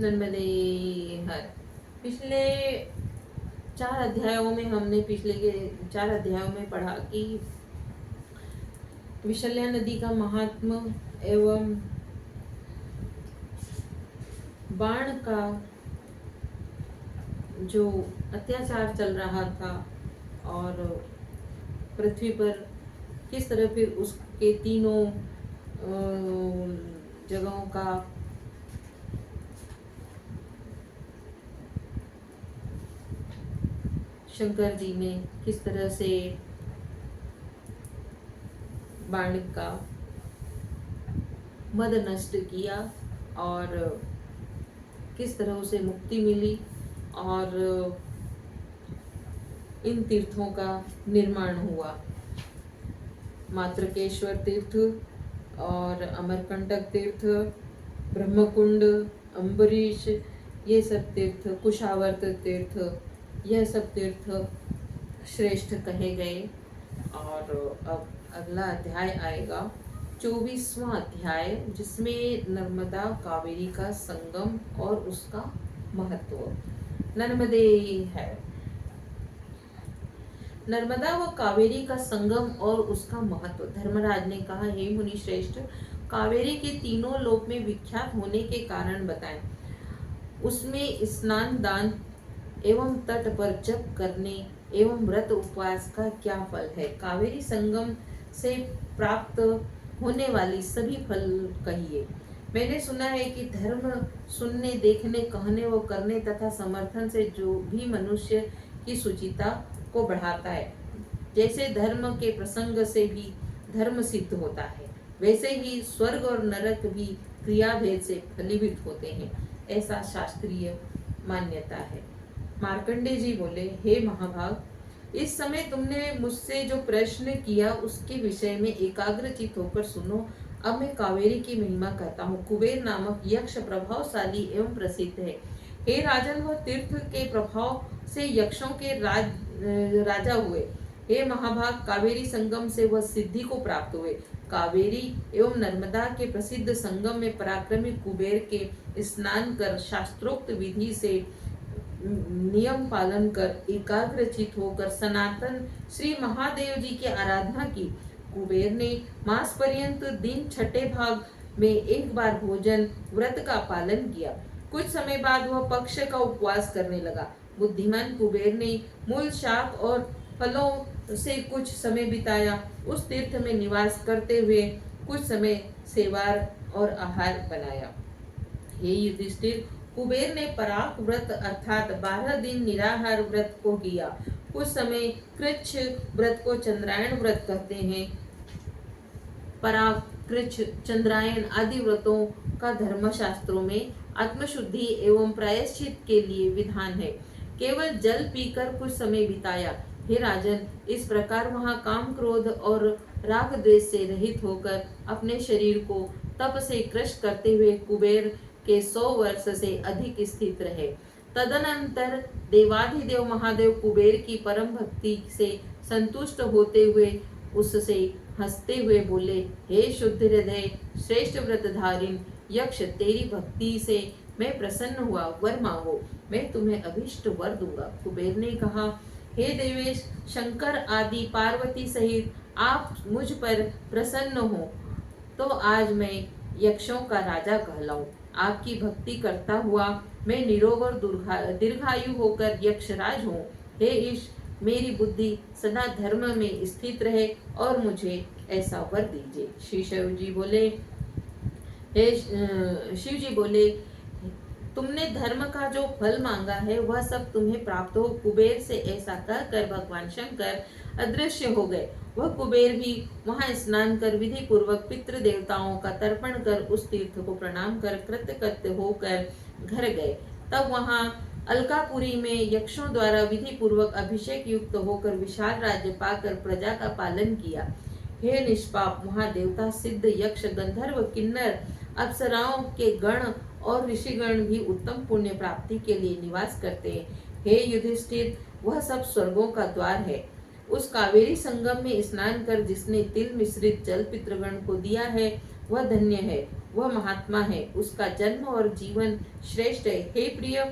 नर्मदे हर। पिछले 4 अध्यायों में हमने पिछले के 4 अध्यायों में पढ़ा कि विशल्या नदी का महात्म एवं बाण का जो अत्याचार चल रहा था और पृथ्वी पर किस तरह फिर उसके तीनों जगहों का शंकर जी ने किस तरह से बाण का मद नष्ट किया और किस तरह उसे मुक्ति मिली और इन तीर्थों का निर्माण हुआ। मातृकेश्वर तीर्थ और अमरकंटक तीर्थ, ब्रह्मकुंड, अम्बरीश, ये सब तीर्थ, कुशावर्त तीर्थ, यह सब तीर्थ श्रेष्ठ कहे गए। और अब अगला अध्याय आएगा 24वां अध्याय, जिसमें नर्मदा कावेरी का संगम और उसका महत्व। नर्मदे है। नर्मदा व कावेरी का संगम और उसका महत्व। धर्मराज ने कहा, हे मुनि श्रेष्ठ, कावेरी के तीनों लोक में विख्यात होने के कारण बताएं। उसमें स्नान, दान एवं तट पर जप करने एवं व्रत उपवास का क्या फल है? कावेरी संगम से प्राप्त होने वाली सभी फल कहिए। मैंने सुना है कि धर्म सुनने, देखने, कहने व करने तथा समर्थन से जो भी मनुष्य की सुचिता को बढ़ाता है, जैसे धर्म के प्रसंग से भी धर्म सिद्ध होता है, वैसे ही स्वर्ग और नरक भी क्रिया भेद से फलीभूत होते हैं, ऐसा शास्त्रीय मान्यता है। मार्कंडे जी बोले, हे महाभाग, इस समय तुमने मुझसे जो प्रश्न किया उसके विषय में एकाग्रचित होकर सुनो। अब मैं कावेरी की महिमा कहता हूँ। कुबेर नामक यक्ष प्रभावशाली एवं प्रसिद्ध है। हे राजन, वह तीर्थ के प्रभाव से यक्षों के राजा हुए। हे महाभाग, कावेरी संगम से वह सिद्धि को प्राप्त हुए। कावेरी एवं नर्मदा के प्रसिद्ध संगम में पराक्रमी कुबेर के स्नान कर शास्त्रोक्त विधि से नियम पालन कर एकाग्रचित होकर सनातन श्री महादेव जी की आराधना की। कुबेर ने मास पर्यंत दिन छठे भाग में एक बार भोजन व्रत का पालन किया। कुछ समय बाद वह पक्ष का उपवास करने लगा। बुद्धिमान कुबेर ने मूल, शाक और फलों से कुछ समय बिताया। उस तीर्थ में निवास करते हुए कुछ समय सेवार और आहार बनाया। हे युधिष्ठिर, कुबेर ने पराग व्रत अर्थात 12 दिन निराहार व्रत को किया। कुछ समय कृच्छ व्रत को चंद्रायण व्रत कहते हैं। पराग, कृच्छ, चंद्रायण आदि व्रतों का धर्मशास्त्रों में आत्मशुद्धि एवं प्रायश्चित के लिए विधान है। केवल जल पीकर कुछ समय बिताया। हे राजन, इस प्रकार वहां काम, क्रोध और राग द्वेष से रहित होकर अपने शरीर को तप से कृश करते हुए कुबेर के 100 वर्ष से अधिक स्थित रहे। तदनंतर देवाधिदेव महादेव कुबेर की परम भक्ति से संतुष्ट होते हुए उससे हंसते हुए बोले, हे शुद्ध हृदय श्रेष्ठ व्रतधारिण यक्ष, तेरी भक्ति से मैं प्रसन्न हुआ, वर मांगो, मैं तुम्हें अभिष्ट वर दूंगा। कुबेर ने कहा, हे देवेश, शंकर आदि पार्वती सहित आप मुझ पर प्रसन्न हो तो आज मैं यक्षों का राजा कहलाऊं। आपकी भक्ति करता हुआ मैं निरोग और दीर्घायु होकर यक्षराज हूँ। हे ईश, मेरी बुद्धि सदा धर्म में स्थित रहे और मुझे ऐसा वर दीजिए। श्री शिव जी बोले, शिव जी बोले, तुमने धर्म का जो फल मांगा है वह सब तुम्हें प्राप्त हो। कुबेर से ऐसा कहकर भगवान शंकर अदृश्य हो गए। वह कुबेर भी वहां स्नान कर विधि पूर्वक पितृ देवताओं का तर्पण कर उस तीर्थ को प्रणाम कर कृतकृत्य होकर घर गए। तब वहां अलकापुरी में यक्षों द्वारा विधि पूर्वक अभिषेक युक्त होकर विशाल राज्य पाकर प्रजा का पालन किया। हे निष्पाप, वहां देवता, सिद्ध, यक्ष, गंधर्व, किन्नर, अप्सराओं के गण और ऋषिगण भी उत्तम पुण्य प्राप्ति के लिए निवास करते हैं। हे युधिष्ठिर, वह सब स्वर्गों का द्वार है। उस कावेरी संगम में स्नान कर जिसने तिल मिश्रित जल पितृगण को दिया है वह धन्य है। वह महात्मा है, उसका जन्म और जीवन श्रेष्ठ है। हे प्रिय,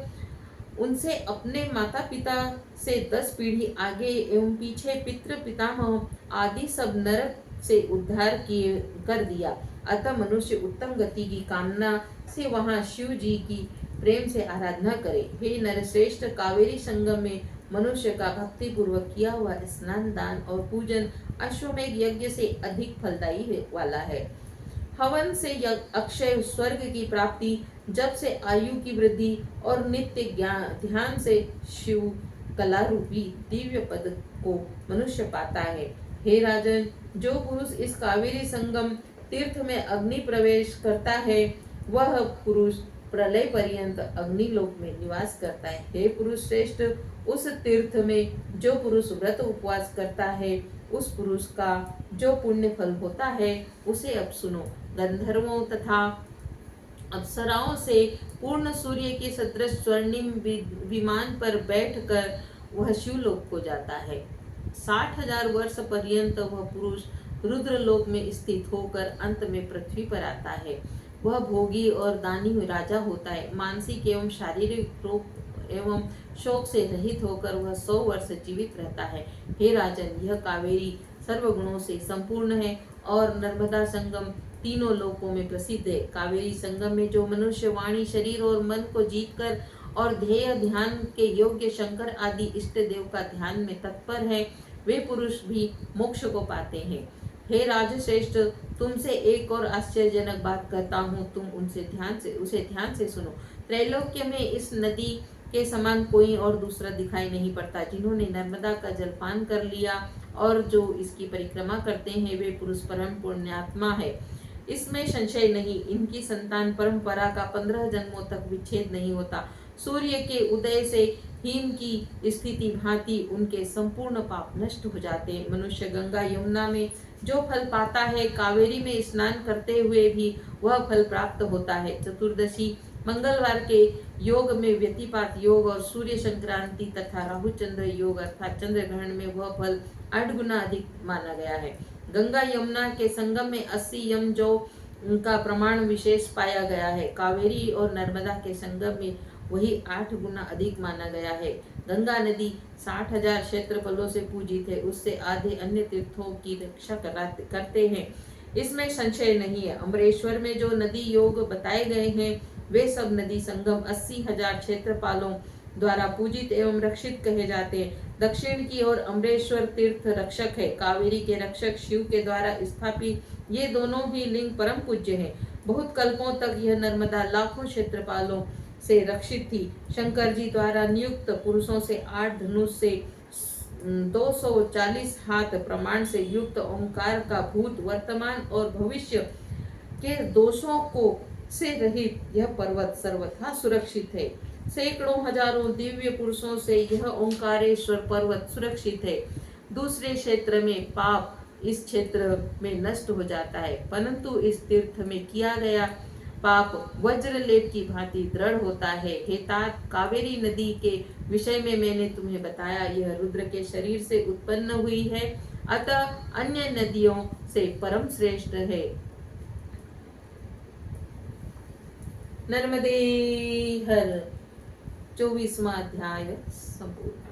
उनसे अपने माता पिता से 10 पीढ़ी आगे एवं पीछे पितृ पितामह आदि सब नरक से उद्धार किए कर दिया। अतः मनुष्य उत्तम गति की कामना से वहां शिव जी की प्रेम से आराधना करे। हे नरश्रेष्ठ, कावेरी संगम में मनुष्य का भक्ति पूर्वक किया हुआ स्नान, दान और पूजन अश्वमेघ यज्ञ से अधिक फलदायी वाला है। हवन से अक्षय स्वर्ग की प्राप्ति, जब से आयु की वृद्धि और नित्य ध्यान से शिव कला रूपी दिव्य पद को मनुष्य पाता है। हे राजन, जो पुरुष इस कावेरी संगम तीर्थ में अग्नि प्रवेश करता है, वह पुरुष प्रलय पर्यंत अग्निलोक में निवास करता है। हे पुरुष श्रेष्ठ, उस तीर्थ में जो पुरुष व्रत उपवास करता है, उस पुरुष का जो पुण्य फल होता है, उसे अब सुनो। गंधर्वों तथा अप्सराओं से पूर्ण सूर्य के सदृश स्वर्णिम विमान पर बैठकर वह शिवलोक को जाता है। 60,000 वर्ष पर्यंत वह पुरुष रुद्रलोक में स्थित होकर अंत में पृथ्वी पर आता है। वह भोगी और दानी राजा होता है। मानसिक एवं शारीरिक रोग एवं शोक से रहित होकर वह 100 वर्ष जीवित रहता है। हे राजन, यह कावेरी सर्वगुणों से संपूर्ण है और नर्मदा संगम तीनों लोकों में प्रसिद्ध है। कावेरी संगम में जो मनुष्य वाणी, शरीर और मन को जीतकर और ध्येय ध्यान के योग्य शंकर आदि इष्ट देव का ध्यान में तत्पर है, वे पुरुष भी मोक्ष को पाते हैं। हे राजश्रेष्ठ, तुमसे एक और आश्चर्यजनक बात कहता हूँ, तुम उसे ध्यान से सुनो। त्रैलोक्य में इस नदी के समान कोई और दूसरा दिखाई नहीं पड़ता। जिन्होंने नर्मदा का जलपान कर लिया और जो इसकी परिक्रमा करते हैं, वे पुरुष परम पुण्यात्मा है, इसमें संशय नहीं। इनकी संतान परंपरा का 15 जन्मों तक विच्छेद नहीं होता। सूर्य के उदय से हिम की स्थिति भांति उनके संपूर्ण पाप नष्ट हो जाते। मनुष्य गंगा यमुना में जो फल पाता है, कावेरी में स्नान करते हुए भी वह फल प्राप्त होता है। चतुर्दशी मंगलवार के योग में व्यतिपात योग और सूर्य संक्रांति तथा राहु चंद्र योग अर्थात चंद्र ग्रहण में वह फल 8 गुना अधिक माना गया है। गंगा यमुना के संगम में 80 यम जो उनका प्रमाण विशेष पाया गया है। कावेरी और नर्मदा के संगम में वही 8 गुना अधिक माना गया है। गंगा नदी 60,000 क्षेत्रफलों से पूजित है, उससे आधे अन्य तीर्थों की रक्षा करते हैं, इसमें संशय नहीं है। अमरेश्वर में जो नदी योग बताए गए हैं, वे सब नदी संगम 80,000 क्षेत्रपालों द्वारा पूजित एवं रक्षित कहे जाते हैं। दक्षिण की ओर अमरेश्वर तीर्थ रक्षक है, कावेरी के रक्षक शिव के द्वारा स्थापित ये दोनों भी लिंग परम पूज्य हैं। बहुत कल्पों तक यह नर्मदा लाखों क्षेत्रपालों से रक्षित थी। शंकर जी द्वारा नियुक्त पुरुषों से 8 धनुष से 240 हाथ प्रमाण से युक्त ओंकार का भूत, वर्तमान और भविष्य के दोषों को से रहित यह पर्वत सर्वथा सुरक्षित है। सैकड़ों हजारों दिव्य पुरुषों से यह ओंकारेश्वर पर्वत सुरक्षित है। दूसरे क्षेत्र में पाप इस क्षेत्र में नष्ट हो जाता है, परंतु इस तीर्थ में किया गया पाप वज्रलेप की भांति दृढ़ होता है। हे तात, कावेरी नदी के विषय में मैंने तुम्हें बताया, यह रुद्र के शरीर से उत्पन्न हुई है, अतः अन्य नदियों से परम श्रेष्ठ है। नर्मदे हर 24वां अध्याय संपूर्ण।